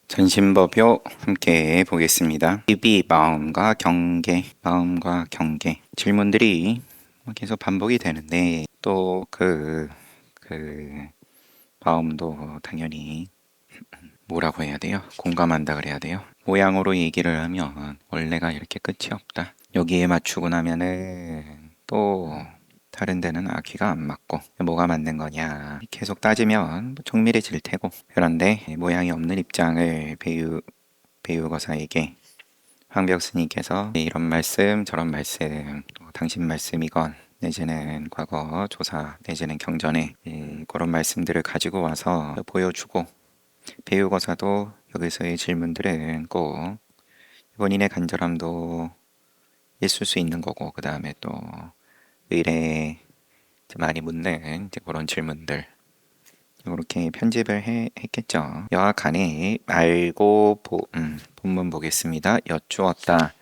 전신법요 함께 보겠습니다. 입이 마음과 경계, 마음과 경계 질문들이 계속 반복이 되는데 또 그 마음도 당연히 뭐라고 해야 돼요? 공감한다 그래야 돼요? 모양으로 얘기를 하면 원래가 이렇게 끝이 없다. 여기에 맞추고 나면은 또 다른 데는 귀가 안 맞고 뭐가 맞는 거냐 계속 따지면 정밀해질 테고 그런데 모양이 없는 입장을 배우거사에게 황벽 스님께서 이런 말씀 저런 말씀 당신 말씀이건 내지는 과거 조사 내지는 경전에 그런 말씀들을 가지고 와서 보여주고 배우거사도 여기서의 질문들은 꼭 본인의 간절함도 있을 수 있는 거고 그 다음에 또 의뢰 많이 묻는 그런 질문들 이렇게 편집을 했겠죠. 여하간에 말고 본문 보겠습니다. 여쭈었다.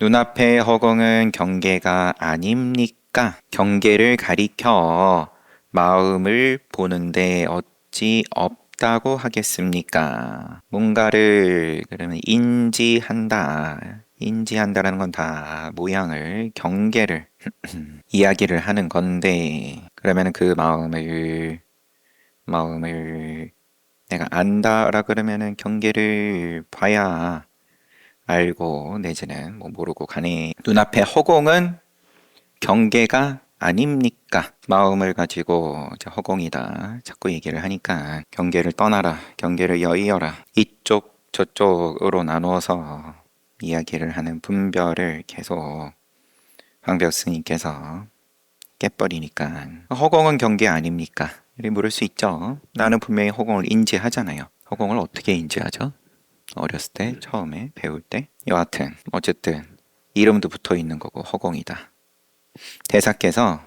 눈앞의 허공은 경계가 아닙니까? 경계를 가리켜 마음을 보는데 어찌 없다고 하겠습니까? 뭔가를 그러면 인지한다. 인지한다라는 건 다 모양을 경계를 이야기를 하는 건데 그러면 그 마음을 내가 안다라 그러면은 경계를 봐야 알고 내지는 뭐 모르고 가니 눈앞의 허공은 경계가 아닙니까? 마음을 가지고 허공이다 자꾸 얘기를 하니까 경계를 떠나라 경계를 여의어라 이쪽 저쪽으로 나누어서 이야기를 하는 분별을 계속 황벽 스님께서 깨버리니까 허공은 경계 아닙니까? 이렇게 물을 수 있죠. 나는 분명히 허공을 인지하잖아요. 허공을 어떻게 인지하죠? 어렸을 때, 처음에 배울 때. 여하튼 어쨌든 이름도 붙어 있는 거고 허공이다. 대사께서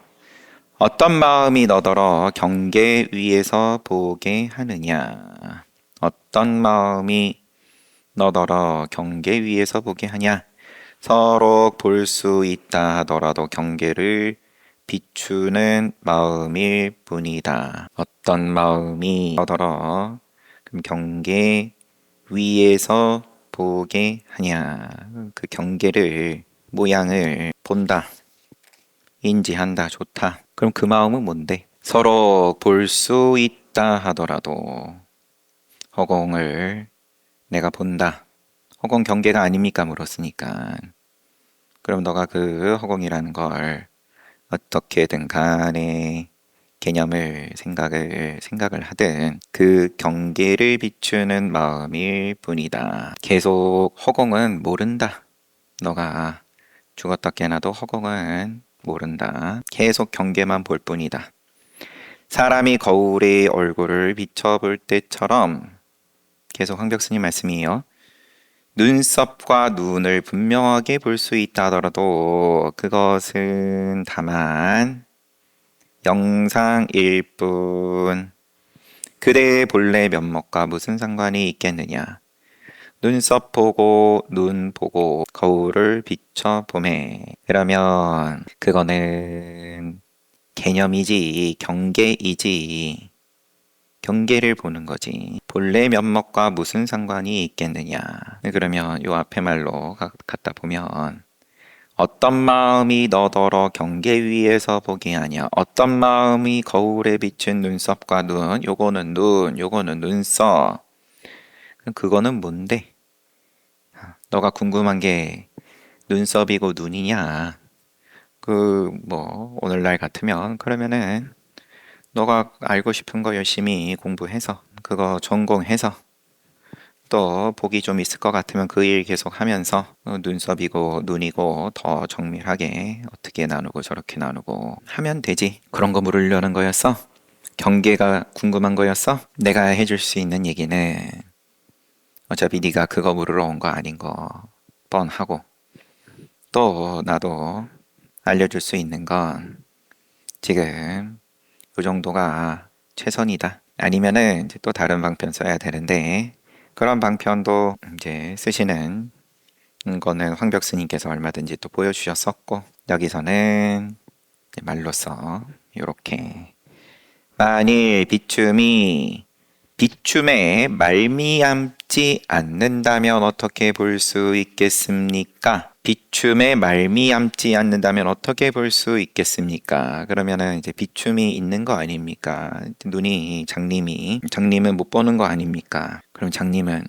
어떤 마음이 너더러 경계 위에서 보게 하느냐? 어떤 마음이 너더러 경계 위에서 보게 하냐? 서로 볼 수 있다 하더라도 경계를 비추는 마음일 뿐이다. 어떤 마음이 너더러 그럼 경계 위에서 보게 하냐. 그 경계를 모양을 본다. 인지한다. 좋다. 그럼 그 마음은 뭔데? 서로 볼 수 있다 하더라도 허공을 내가 본다. 허공 경계가 아닙니까? 물었으니까. 그럼 너가 그 허공이라는 걸 어떻게든 간에 개념을 생각을 하든 그 경계를 비추는 마음일 뿐이다. 계속 허공은 모른다. 너가 죽었다 깨나도 허공은 모른다. 계속 경계만 볼 뿐이다. 사람이 거울에 얼굴을 비춰볼 때처럼 계속 황벽스님 말씀이에요. 눈썹과 눈을 분명하게 볼 수 있다 하더라도 그것은 다만 영상일 뿐. 그대의 본래 면목과 무슨 상관이 있겠느냐. 눈썹 보고 눈 보고 거울을 비춰보매. 그러면 그거는 개념이지 경계이지. 경계를 보는 거지. 본래 면목과 무슨 상관이 있겠느냐. 그러면 요 앞에 말로 갖다 보면 어떤 마음이 너더러 경계 위에서 보게 하냐. 어떤 마음이 거울에 비친 눈썹과 눈. 요거는 눈, 요거는 눈썹. 그거는 뭔데? 너가 궁금한 게 눈썹이고 눈이냐. 오늘날 같으면 그러면은 너가 알고 싶은 거 열심히 공부해서 그거 전공해서 또 복이 좀 있을 것 같으면 그 일 계속 하면서 눈썹이고 눈이고 더 정밀하게 어떻게 나누고 저렇게 나누고 하면 되지. 그런 거 물으려는 거였어? 경계가 궁금한 거였어? 내가 해줄 수 있는 얘기는 어차피 네가 그거 물으러 온 거 아닌 거 뻔하고 또 나도 알려줄 수 있는 건 지금 이 정도가 최선이다. 아니면은 이제 또 다른 방편 써야 되는데 그런 방편도 이제 쓰시는 거는 황벽 스님께서 얼마든지 또 보여주셨었고 여기서는 말로써 이렇게 만일 비춤에 말미암 없지 않는다면 어떻게 볼 수 있겠습니까? 비춤에 말미암지 않는다면 어떻게 볼 수 있겠습니까? 그러면은 이제 비춤이 있는 거 아닙니까? 장님은 못 보는 거 아닙니까? 그럼 장님은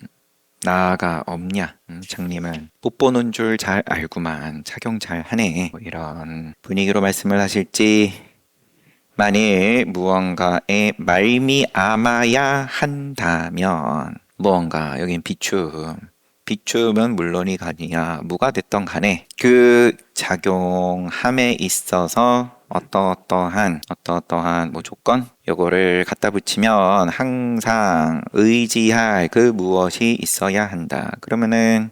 나가 없냐? 장님은 못 보는 줄 잘 알구만. 착용 잘 하네. 뭐 이런 분위기로 말씀을 하실지, 만일 무언가에 말미암아야 한다면, 무언가, 여긴 비춤은 물론이 가니야 무가 됐던 간에 그 작용함에 있어서 어떠어떠한 뭐 조건, 요거를 갖다 붙이면 항상 의지할 그 무엇이 있어야 한다. 그러면은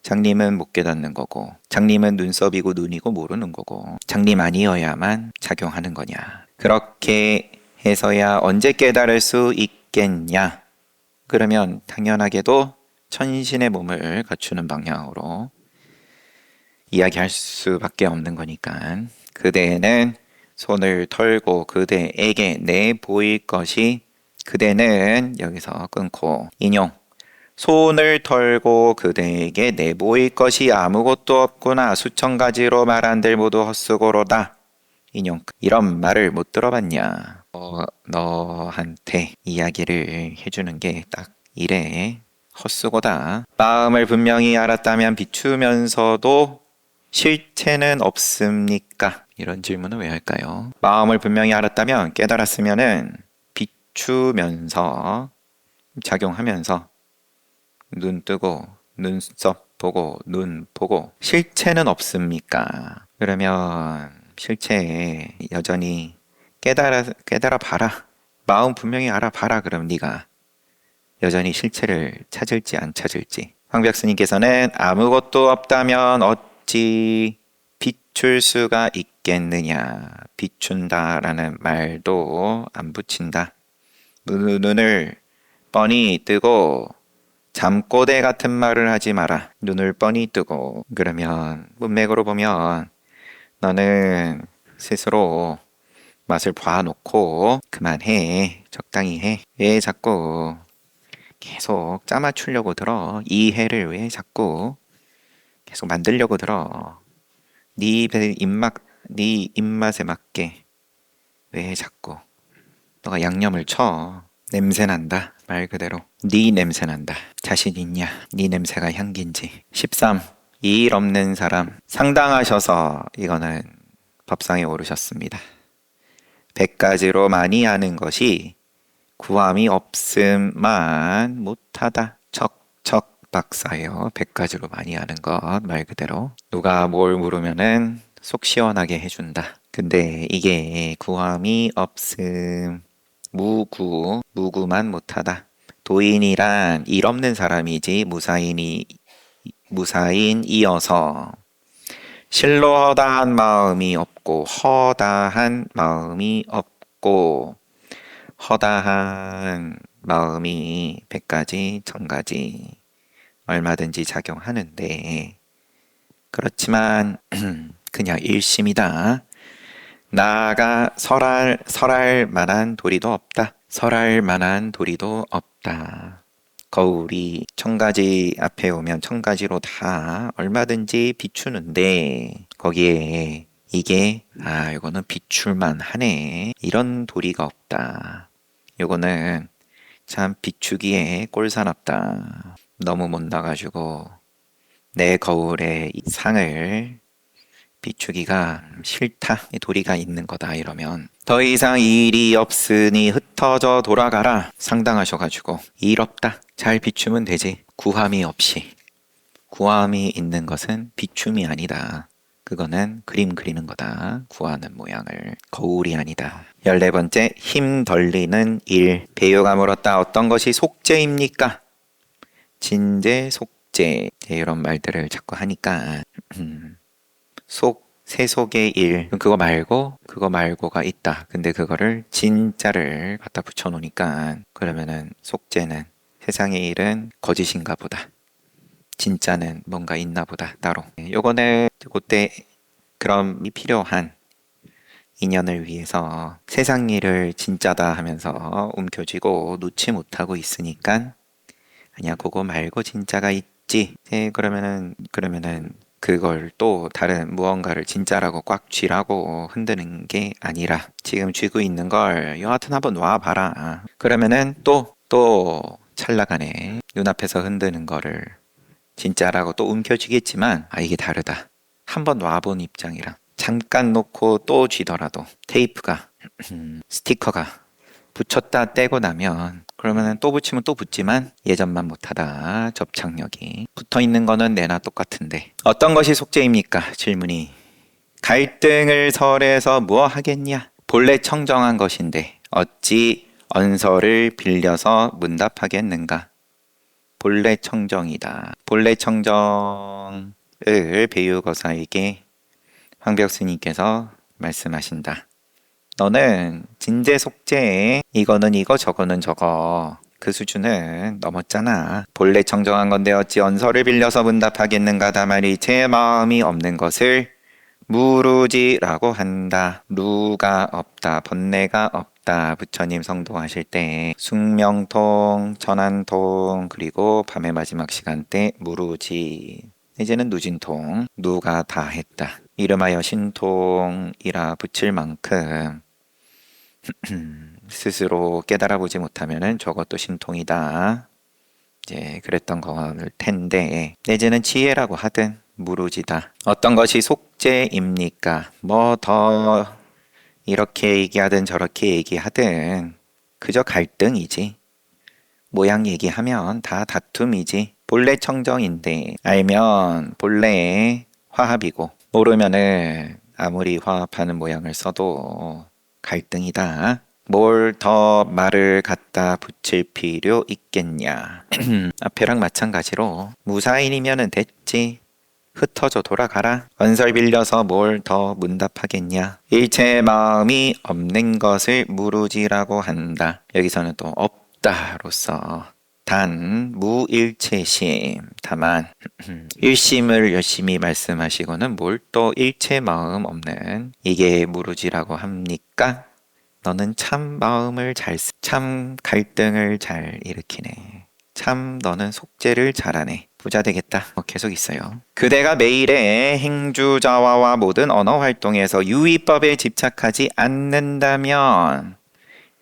장님은 못 깨닫는 거고, 장님은 눈썹이고 눈이고 모르는 거고, 장님 아니어야만 작용하는 거냐. 그렇게 해서야 언제 깨달을 수 있겠냐. 그러면 당연하게도 천신의 몸을 갖추는 방향으로 이야기할 수밖에 없는 거니까, 그대는 손을 털고 그대에게 내보일 것이, 그대는 여기서 끊고 인용, 손을 털고 그대에게 내보일 것이 아무것도 없구나. 수천 가지로 말한들 모두 헛수고로다. 인용. 이런 말을 못 들어봤냐. 너한테 이야기를 해주는 게 딱 이래. 헛수고다. 마음을 분명히 알았다면 비추면서도 실체는 없습니까? 이런 질문을 왜 할까요? 마음을 분명히 알았다면, 깨달았으면은 비추면서, 작용하면서, 눈 뜨고 눈썹 보고 눈 보고 실체는 없습니까? 그러면 실체 여전히 깨달아 봐라. 마음 분명히 알아봐라. 그럼 네가 여전히 실체를 찾을지 안 찾을지. 황벽스님께서는 아무것도 없다면 어찌 비출 수가 있겠느냐. 비춘다라는 말도 안 붙인다. 눈을 뻔히 뜨고 잠꼬대 같은 말을 하지 마라. 눈을 뻔히 뜨고. 그러면 문맥으로 보면 너는 스스로 맛을 봐놓고 그만해. 적당히 해. 왜 자꾸 계속 짜맞추려고 들어? 이해를 왜 자꾸 계속 만들려고 들어? 네 입맛에 맞게 왜 자꾸 너가 양념을 쳐? 냄새난다. 말 그대로 네 냄새난다. 자신 있냐? 네 냄새가 향기인지. 13. 이 일 없는 사람. 상당하셔서 이거는 법상에 오르셨습니다. 100가지로 많이 하는 것이 구함이 없음만 못하다. 척척 박사예요. 100가지로 많이 하는 것. 말 그대로 누가 뭘 물으면은 속 시원하게 해준다. 근데 이게 구함이 없음, 무구만 못하다. 도인이란 일 없는 사람이지 무사인이어서 실로 허다한 마음이 없고, 허다한 마음이 100가지 1000가지 얼마든지 작용하는데, 그렇지만 그냥 일심이다. 나아가 설할 만한 도리도 없다. 설할 만한 도리도 없다. 거울이 1000가지 앞에 오면 1000가지로 다 얼마든지 비추는데, 거기에 이게 이거는 비출만 하네, 이런 도리가 없다. 이거는 참 비추기에 꼴사납다. 너무 못 나가지고 내 거울에 이 상을 비추기가 싫다. 도리가 있는 거다. 이러면 더 이상 일이 없으니 흩어져 돌아가라. 상당하셔가지고 일 없다. 잘 비추면 되지. 구함이 없이. 구함이 있는 것은 비춤이 아니다. 그거는 그림 그리는 거다. 구하는 모양을. 거울이 아니다. 14번째, 힘 덜리는 일. 배요가 물었다. 어떤 것이 속죄입니까? 진제, 속죄. 이런 말들을 자꾸 하니까 세속의 일, 그거 말고가 있다. 근데 그거를 진짜를 갖다 붙여놓으니까, 그러면은 속죄는 세상의 일은 거짓인가 보다. 진짜는 뭔가 있나 보다. 따로. 요거는 그때 그럼 필요한 인연을 위해서 세상 일을 진짜다 하면서 움켜쥐고 놓지 못하고 있으니까 아니야, 그거 말고 진짜가 있지. 그러면은 그걸 또 다른 무언가를 진짜라고 꽉 쥐라고 흔드는 게 아니라 지금 쥐고 있는 걸 여하튼 한번 놔봐라. 그러면은 또 찰나간에 눈앞에서 흔드는 거를 진짜라고 또 움켜쥐겠지만 이게 다르다. 한번 놔본 입장이랑 잠깐 놓고 또 쥐더라도 테이프가 스티커가 붙였다 떼고 나면 그러면은 또 붙이면 또 붙지만 예전만 못하다. 접착력이 붙어 있는 거는 내나 똑같은데 어떤 것이 속죄입니까? 질문이. 갈등을 설해서 무엇 하겠냐? 본래 청정한 것인데 어찌 언서를 빌려서 문답하겠는가? 본래 청정이다. 본래 청정을 배우거사에게 황벽스님께서 말씀하신다. 너는 진제 속죄에 이거는 이거 저거는 저거 그 수준은 넘었잖아. 본래 청정한 건데 어찌 언서를 빌려서 문답하겠는가. 다만이 제 마음이 없는 것을 무루지라고 한다. 루가 없다. 번뇌가 없다. 부처님 성도하실 때 숙명통, 전환통 그리고 밤의 마지막 시간대 무루지. 이제는 누진통. 누가 다 했다. 이름하여 신통이라 붙일 만큼 스스로 깨달아 보지 못하면은 저것도 신통이다. 이제 그랬던 걸 텐데 내지는 지혜라고 하든 무루지다. 어떤 것이 속죄입니까? 뭐 더 이렇게 얘기하든 저렇게 얘기하든 그저 갈등이지. 모양 얘기하면 다 다툼이지. 본래 청정인데 알면 본래 화합이고 모르면은 아무리 화합하는 모양을 써도 갈등이다. 뭘 더 말을 갖다 붙일 필요 있겠냐. 앞에랑 마찬가지로 무사인이면은 됐지. 흩어져 돌아가라. 언설 빌려서 뭘 더 문답하겠냐. 일체 마음이 없는 것을 무루지라고 한다. 여기서는 또 없다로서 단 무일체심. 다만 일심을 열심히 말씀하시고는 뭘 또 일체 마음 없는 이게 무루지라고 합니까? 너는 참 마음을 참 갈등을 잘 일으키네. 참 너는 속죄를 잘하네. 부자 되겠다. 계속 있어요. 그대가 매일의 행주자화와 모든 언어 활동에서 유의법에 집착하지 않는다면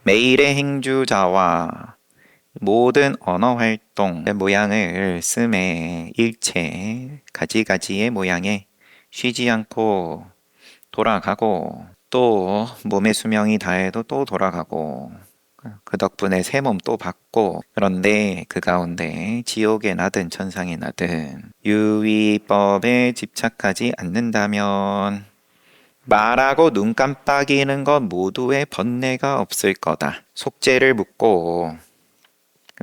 매일의 행주자화 모든 언어 활동 모양을 씀에 일체 가지가지의 모양에 쉬지 않고 돌아가고 또 몸의 수명이 다해도 또 돌아가고 그 덕분에 새 몸 또 받고 그런데 그 가운데 지옥에 나든 천상에 나든 유의법에 집착하지 않는다면 말하고 눈 깜빡이는 것 모두의 번뇌가 없을 거다. 속죄를 묻고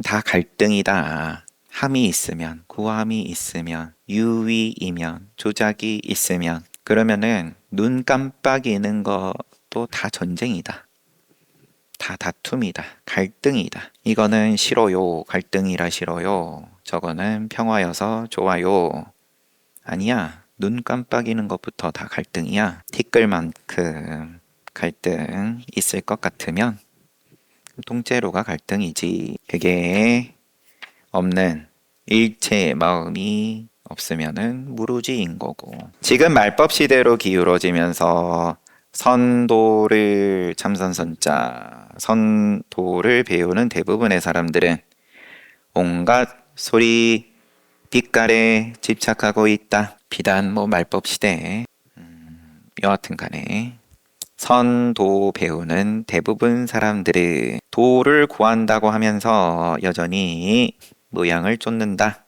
다 갈등이다. 함이 있으면 구함이 있으면 유의이면 조작이 있으면 그러면은 눈 깜빡이는 것도 다 전쟁이다. 다 다툼이다. 갈등이다. 이거는 싫어요. 갈등이라 싫어요. 저거는 평화여서 좋아요. 아니야. 눈 깜빡이는 것부터 다 갈등이야. 티끌만큼 갈등 있을 것 같으면 통째로가 갈등이지. 그게 없는 일체의 마음이 없으면은 무루지인 거고. 지금 말법 시대로 기울어지면서 선도를 참선선자 선도를 배우는 대부분의 사람들은 온갖 소리 빛깔에 집착하고 있다. 비단 말법 시대 여하튼 간에 선도 배우는 대부분 사람들은 도를 구한다고 하면서 여전히 모양을 쫓는다.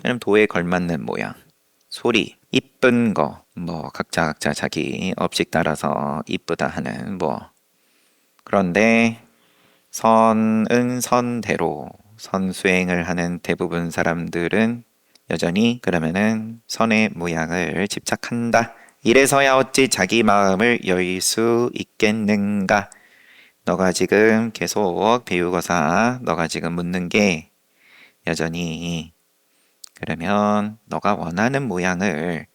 그럼 도에 걸맞는 모양, 소리, 이쁜 거, 각자 자기 업식 따라서 이쁘다 하는 그런데 선은 선대로 선수행을 하는 대부분 사람들은 여전히 그러면은 선의 모양을 집착한다. 이래서야 어찌 자기 마음을 열 수 있겠는가? 너가 지금 계속 배우고사 너가 지금 묻는 게 여전히 그러면 너가 원하는 모양을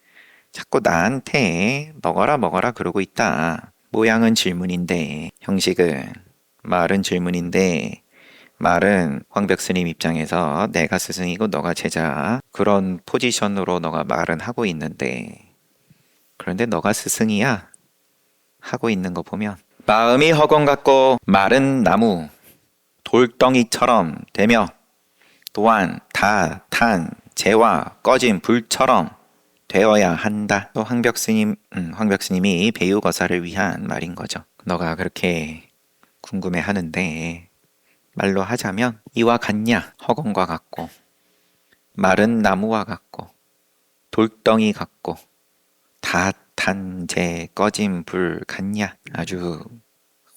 자꾸 나한테 먹어라 그러고 있다. 모양은 질문인데 형식은 말은 질문인데 말은 황벽스님 입장에서 내가 스승이고 너가 제자 그런 포지션으로 너가 말은 하고 있는데 그런데 너가 스승이야 하고 있는 거 보면 마음이 허공 같고 말은 나무 돌덩이처럼 되며 또한 다 탄 재와 꺼진 불처럼 되어야 한다. 또 황벽스님이 배우거사를 위한 말인 거죠. 너가 그렇게 궁금해 하는데 말로 하자면 이와 같냐? 허공과 같고 마른 나무와 같고 돌덩이 같고 다 탄 재 꺼진 불 같냐? 아주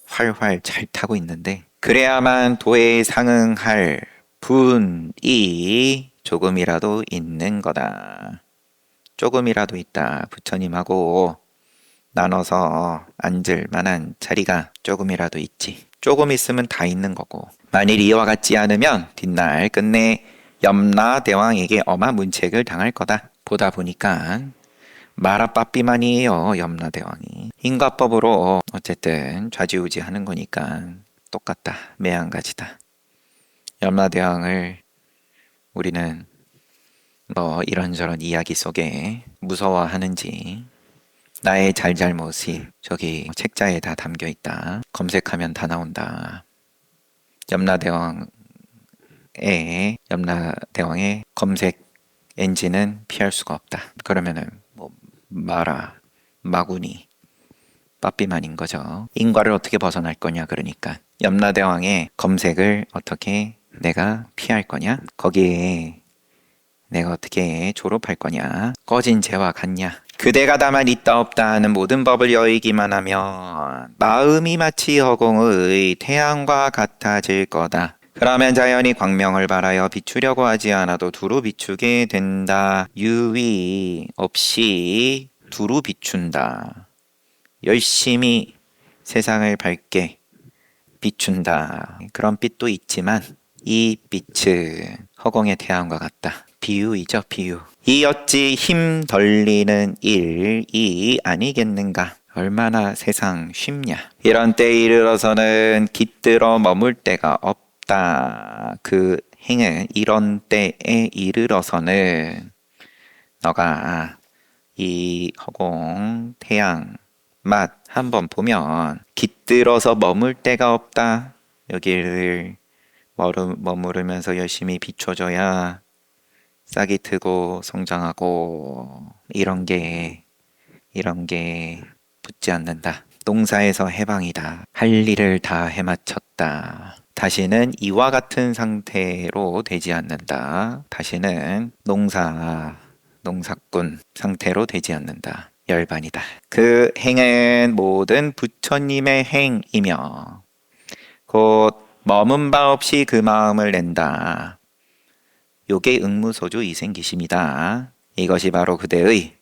활활 잘 타고 있는데 그래야만 도에 상응할 분이 조금이라도 있는 거다. 조금이라도 있다. 부처님하고 나눠서 앉을 만한 자리가 조금이라도 있지. 조금 있으면 다 있는 거고 만일 이와 같지 않으면 뒷날 끝내 염라대왕에게 어마문책을 당할 거다. 보다 보니까 마라빠삐만이에요. 염라대왕이 인과법으로 어쨌든 좌지우지하는 거니까 똑같다. 매한가지다. 염라대왕을 우리는 뭐 이런저런 이야기 속에 무서워하는지 나의 잘잘못이 저기 책자에 다 담겨 있다. 검색하면 다 나온다. 염라대왕의 검색 엔진은 피할 수가 없다. 그러면은 뭐 마구니 빠삐만인 거죠. 인과를 어떻게 벗어날 거냐 그러니까 염라대왕의 검색을 어떻게 내가 피할 거냐? 거기에 내가 어떻게 졸업할 거냐? 꺼진 재와 같냐? 그대가 다만 있다 없다 하는 모든 법을 여의기만 하면 마음이 마치 허공의 태양과 같아질 거다. 그러면 자연히 광명을 발하여 비추려고 하지 않아도 두루 비추게 된다. 유의 없이 두루 비춘다. 열심히 세상을 밝게 비춘다. 그런 빛도 있지만 이 빛은 허공의 태양과 같다. 비유이죠, 비유. 이 어찌 힘 덜리는 일이 아니겠는가? 얼마나 세상 쉽냐? 이런 때에 이르러서는 깃들어 머물 데가 없다. 그 행은 이런 때에 이르러서는 너가 이 허공, 태양, 맛 한번 보면 깃들어서 머물 데가 없다. 여기를 머무르면서 열심히 비춰줘야 싹이 트고 성장하고 이런 게 붙지 않는다. 농사에서 해방이다. 할 일을 다 해마쳤다. 다시는 이와 같은 상태로 되지 않는다. 다시는 농사꾼 상태로 되지 않는다. 열반이다. 그 행은 모든 부처님의 행이며 곧 머문 바 없이 그 마음을 낸다. 요게 응무소주 이생기심이다. 이것이 바로 그대의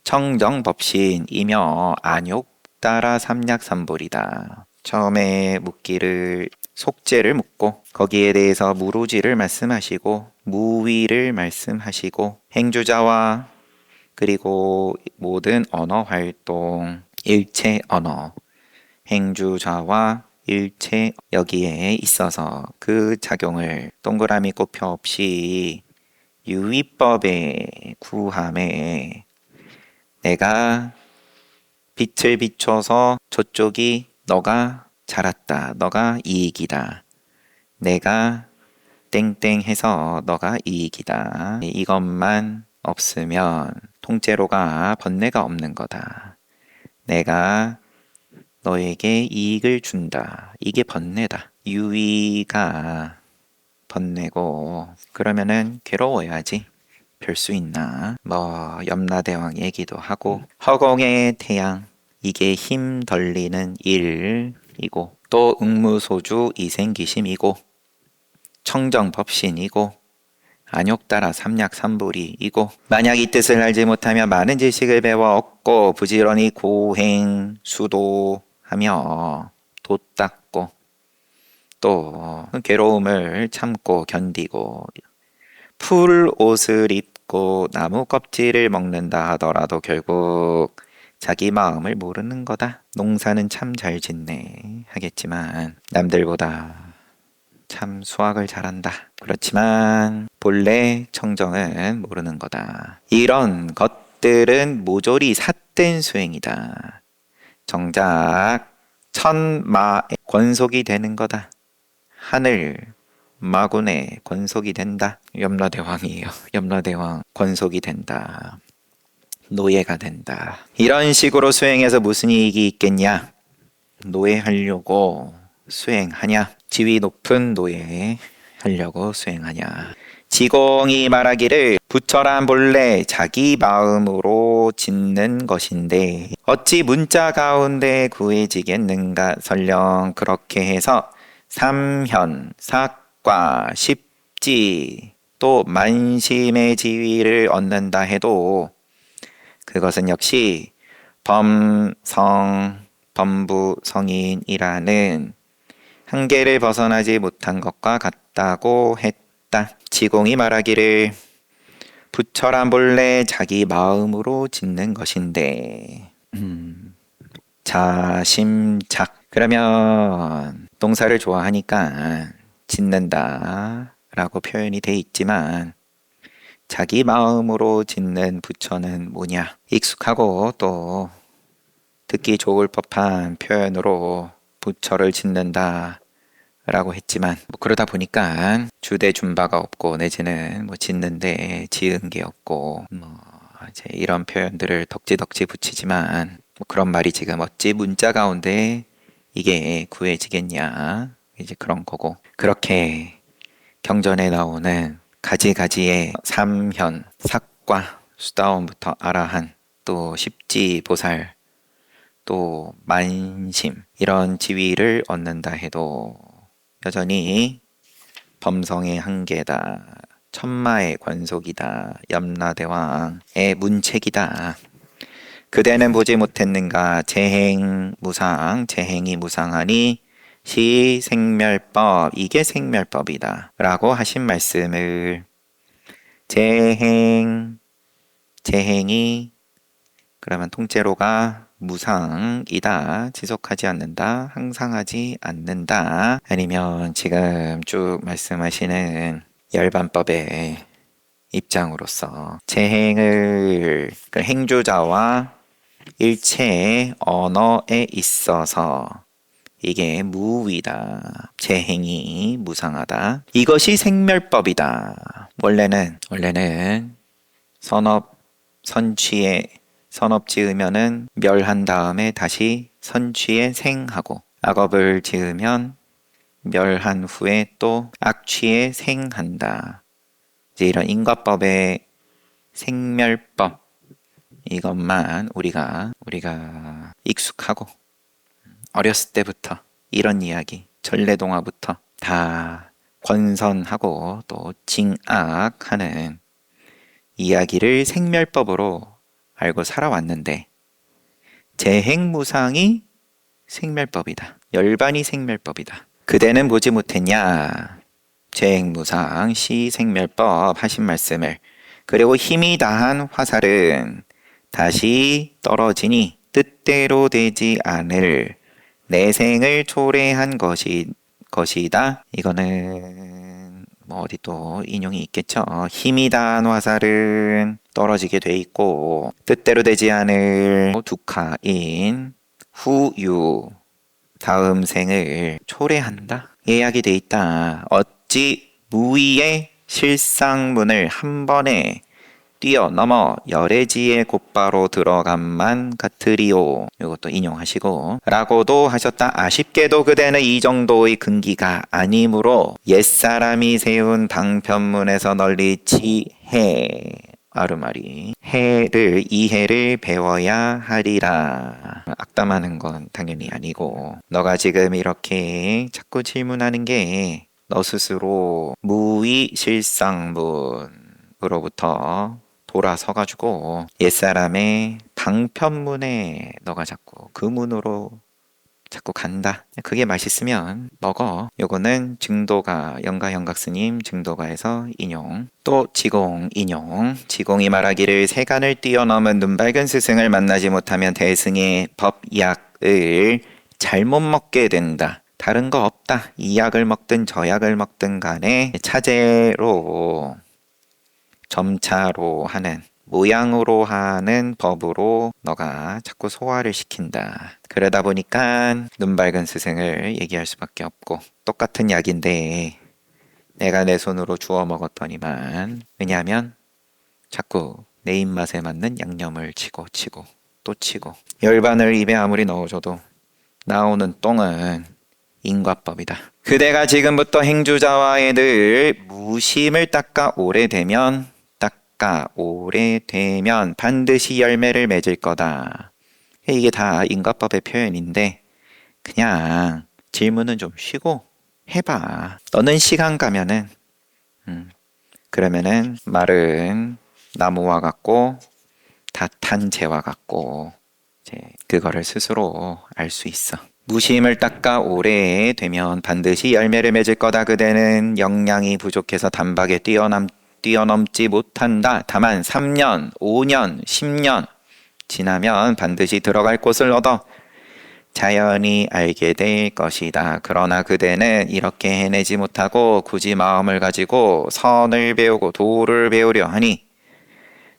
청정법신이며 안욕따라 삼약삼불이다. 처음에 속죄를 묻고 거기에 대해서 무로지를 말씀하시고 무위를 말씀하시고 행주자와 그리고 모든 언어 활동 일체 언어 행주자와 일체 여기에 있어서 그 작용을 동그라미 곱표 없이 유의법에 구함에 내가 빛을 비춰서 저쪽이 너가 잘았다. 너가 이익이다. 내가 땡땡해서 너가 이익이다. 이것만 없으면 통째로가 번뇌가 없는 거다. 내가 너에게 이익을 준다. 이게 번뇌다. 유의가 번뇌고 그러면은 괴로워야지. 별 수 있나? 뭐 염라대왕 얘기도 하고 허공의 태양 이게 힘 덜리는 일이고 또 응무소주 이생기심이고 청정법신이고 안욕따라 삼약삼불이이고 만약 이 뜻을 알지 못하면 많은 지식을 배워 얻고 부지런히 고행 수도하며 돛 닦고 또 괴로움을 참고 견디고 풀 옷을 입고 나무 껍질을 먹는다 하더라도 결국 자기 마음을 모르는 거다. 농사는 참 잘 짓네 하겠지만 남들보다 참 수학을 잘한다. 그렇지만 본래 청정은 모르는 거다. 이런 것들은 모조리 삿된 수행이다. 정작 천마의 권속이 되는 거다. 하늘 마군의 권속이 된다. 염라대왕이에요. 염라대왕 권속이 된다. 노예가 된다. 이런 식으로 수행해서 무슨 이익이 있겠냐? 노예하려고 수행하냐? 지위 높은 노예 하려고 수행하냐? 지공이 말하기를 부처란 본래 자기 마음으로 짓는 것인데 어찌 문자 가운데 구해지겠는가? 설령 그렇게 해서 삼현, 사과, 십지 또 만심의 지위를 얻는다 해도 그것은 역시 범성, 범부성인이라는 한계를 벗어나지 못한 것과 같다고 했다. 지공이 말하기를 부처란 본래 자기 마음으로 짓는 것인데 자심작 그러면 동사를 좋아하니까 짓는다 라고 표현이 돼 있지만 자기 마음으로 짓는 부처는 뭐냐? 익숙하고 또 듣기 좋을 법한 표현으로 부처를 짓는다 라고 했지만 그러다 보니까 주대준바가 없고 내지는 짓는데 지은 게 없고 이제 이런 표현들을 덕지덕지 붙이지만 그런 말이 지금 어찌 문자 가운데 이게 구해지겠냐 이제 그런 거고 그렇게 경전에 나오는 가지가지의 삼현, 삭과, 수다원부터 아라한 또 십지보살 또 만심 이런 지위를 얻는다 해도 여전히 범성의 한계다. 천마의 권속이다. 염라대왕의 문책이다. 그대는 보지 못했는가 재행무상 재행이 무상하니 시생멸법 이게 생멸법이다 라고 하신 말씀을 재행이 그러면 통째로가 무상이다 지속하지 않는다 항상하지 않는다 아니면 지금 쭉 말씀하시는 열반법의 입장으로서 재행을 행주자와 일체의 언어에 있어서 이게 무위다. 재행이 무상하다. 이것이 생멸법이다. 원래는 선업 지으면은 멸한 다음에 다시 선취에 생하고 악업을 지으면 멸한 후에 또 악취에 생한다. 이제 이런 인과법의 생멸법 이것만 우리가 익숙하고 어렸을 때부터 이런 이야기 전래동화부터 다 권선하고 또 징악하는 이야기를 생멸법으로 알고 살아왔는데 재행무상이 생멸법이다. 열반이 생멸법이다. 그대는 보지 못했냐? 재행무상 시생멸법 하신 말씀을 그리고 힘이 다한 화살은 다시 떨어지니 뜻대로 되지 않을 내생을 초래한 것이다. 이거는 어디 또 인용이 있겠죠. 힘이 다한 화살은 떨어지게 돼 있고 뜻대로 되지 않을 두카인 후유 다음 생을 초래한다. 예약이 돼 있다. 어찌 무의의 실상문을 한 번에 뛰어넘어 열애지에 곧바로 들어간만 같으리오. 이것도 인용하시고 라고도 하셨다. 아쉽게도 그대는 이 정도의 근기가 아니므로 옛사람이 세운 방편문에서 널리 치해 아르마리 해를 이해를 배워야 하리라. 악담하는 건 당연히 아니고 너가 지금 이렇게 자꾸 질문하는 게 너 스스로 무의실상문으로부터 돌아서가지고 옛사람의 방편문에 너가 자꾸 그 문으로 자꾸 간다. 그게 맛있으면 먹어. 요거는 증도가 영가형각스님 증도가에서 인용. 또 지공 인용. 지공이 말하기를 세간을 뛰어넘은 눈밝은 스승을 만나지 못하면 대승의 법약을 잘못 먹게 된다. 다른 거 없다. 이 약을 먹든 저 약을 먹든 간에 차제로 점차로 하는 모양으로 하는 법으로 너가 자꾸 소화를 시킨다. 그러다 보니까 눈 밝은 스승을 얘기할 수밖에 없고 똑같은 약인데 내가 내 손으로 주워 먹었더니만 왜냐하면 자꾸 내 입맛에 맞는 양념을 치고 또 치고 열반을 입에 아무리 넣어줘도 나오는 똥은 인과법이다. 그대가 지금부터 행주자와의 늘 무심을 닦아 오래되면 반드시 열매를 맺을 거다. 이게 다 인과법의 표현인데 그냥 질문은 좀 쉬고 해봐. 너는 시간 가면은 그러면은 마른 나무와 같고 다 탄 재와 같고 이제 그거를 스스로 알 수 있어. 무심을 닦아 오래되면 반드시 열매를 맺을 거다. 그대는 영양이 부족해서 단박에 뛰어넘지 못한다. 다만 3년, 5년, 10년 지나면 반드시 들어갈 곳을 얻어 자연히 알게 될 것이다. 그러나 그대는 이렇게 해내지 못하고 굳이 마음을 가지고 선을 배우고 도를 배우려 하니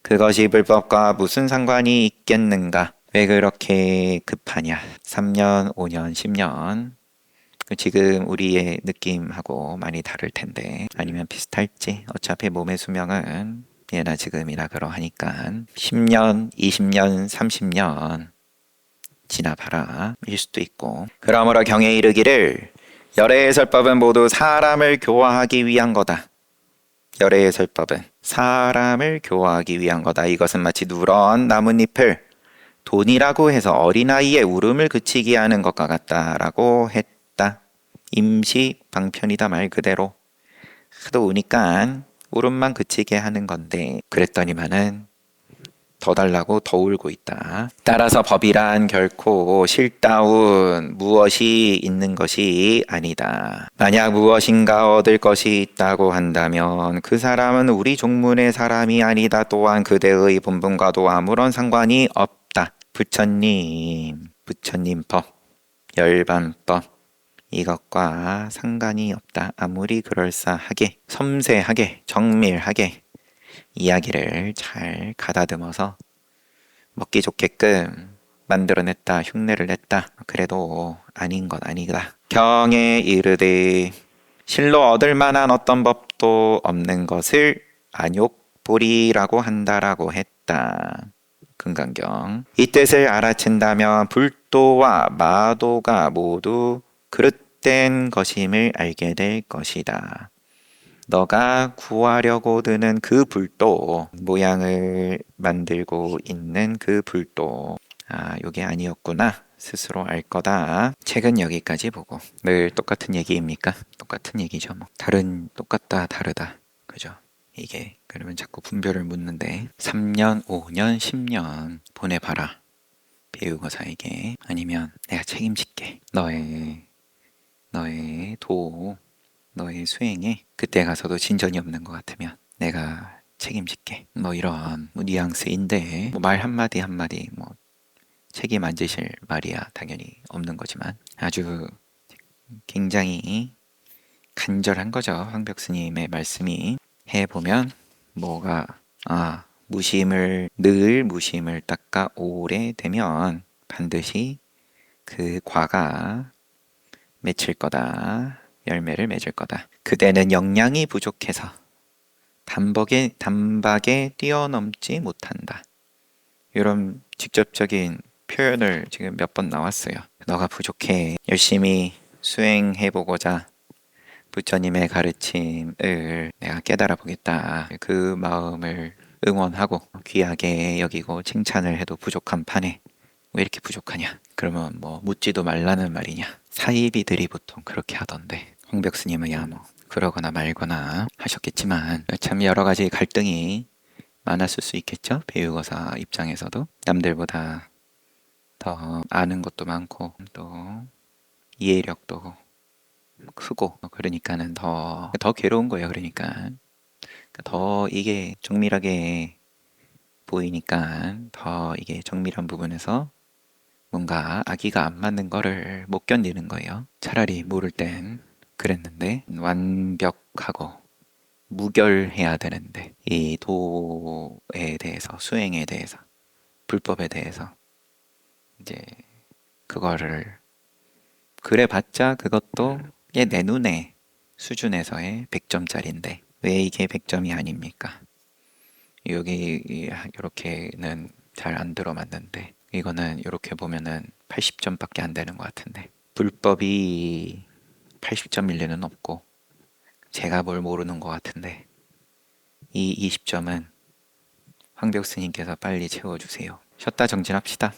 그것이 불법과 무슨 상관이 있겠는가? 왜 그렇게 급하냐? 3년, 5년, 10년. 지금 우리의 느낌하고 많이 다를 텐데 아니면 비슷할지. 어차피 몸의 수명은 예나 지금이나 그러하니까 10년, 20년, 30년 지나봐라 일 수도 있고. 그러므로 경에 이르기를 열애해설법은 모두 사람을 교화하기 위한 거다. 열애해설법은 사람을 교화하기 위한 거다. 이것은 마치 누런 나뭇잎을 돈이라고 해서 어린아이의 울음을 그치게 하는 것과 같다라고 했다. 임시 방편이다 말 그대로. 하도 우니까 울음만 그치게 하는 건데 그랬더니만은 더 달라고 더 울고 있다. 따라서 법이란 결코 실다운 무엇이 있는 것이 아니다. 만약 무엇인가 얻을 것이 있다고 한다면 그 사람은 우리 종문의 사람이 아니다. 또한 그대의 본분과도 아무런 상관이 없다. 부처님법, 열반법 이것과 상관이 없다. 아무리 그럴싸하게, 섬세하게, 정밀하게 이야기를 잘 가다듬어서 먹기 좋게끔 만들어냈다, 흉내를 냈다. 그래도 아닌 것 아니다. 경에 이르되 실로 얻을 만한 어떤 법도 없는 것을 안욕보리라고 한다라고 했다. 금강경. 이 뜻을 알아챈다면 불도와 마도가 모두 그릇된 것임을 알게 될 것이다. 너가 구하려고 드는 그 불도, 모양을 만들고 있는 그 불도, 요게 아니었구나. 스스로 알 거다. 책은 여기까지 보고. 늘 똑같은 얘기입니까? 똑같은 얘기죠. 뭐. 똑같다, 다르다. 그죠? 이게, 그러면 자꾸 분별을 묻는데, 3년, 5년, 10년 보내봐라. 배우고사에게. 아니면 내가 책임질게. 너의 너의 수행에 그때 가서도 진전이 없는 것 같으면 내가 책임질게. 뭐 이런 뉘앙스인데 말 한마디 한마디 책임 안 지실 말이야 당연히 없는 거지만 아주 굉장히 간절한 거죠. 황벽 스님의 말씀이. 해보면 뭐가 늘 무심을 닦아 오래되면 반드시 그 과가 맺힐 거다. 열매를 맺을 거다. 그대는 역량이 부족해서 단박에 뛰어넘지 못한다. 이런 직접적인 표현을 지금 몇 번 나왔어요. 너가 부족해. 열심히 수행해보고자 부처님의 가르침을 내가 깨달아 보겠다. 그 마음을 응원하고 귀하게 여기고 칭찬을 해도 부족한 판에 왜 이렇게 부족하냐? 그러면 묻지도 말라는 말이냐? 사이비들이 보통 그렇게 하던데 황벽 스님은야 그러거나 말거나 하셨겠지만 참 여러 가지 갈등이 많았을 수 있겠죠. 배우고사 입장에서도 남들보다 더 아는 것도 많고 또 이해력도 크고 그러니까는 더 괴로운 거예요. 그러니까 더 이게 정밀하게 보이니까 더 이게 정밀한 부분에서 뭔가 아기가 안 맞는 거를 못 견디는 거예요. 차라리 모를 땐 그랬는데 완벽하고 무결해야 되는데 이 도에 대해서 수행에 대해서 불법에 대해서 이제 그거를 그래봤자 그것도 내 눈에 수준에서의 100점짜리인데 왜 이게 100점이 아닙니까? 여기 이렇게는 잘 안 들어맞는데 이거는 이렇게 보면은 80점밖에 안 되는 것 같은데 불법이 80점일 리는 없고 제가 뭘 모르는 것 같은데 이 20점은 황벽 스님께서 빨리 채워주세요. 쉬었다 정진합시다.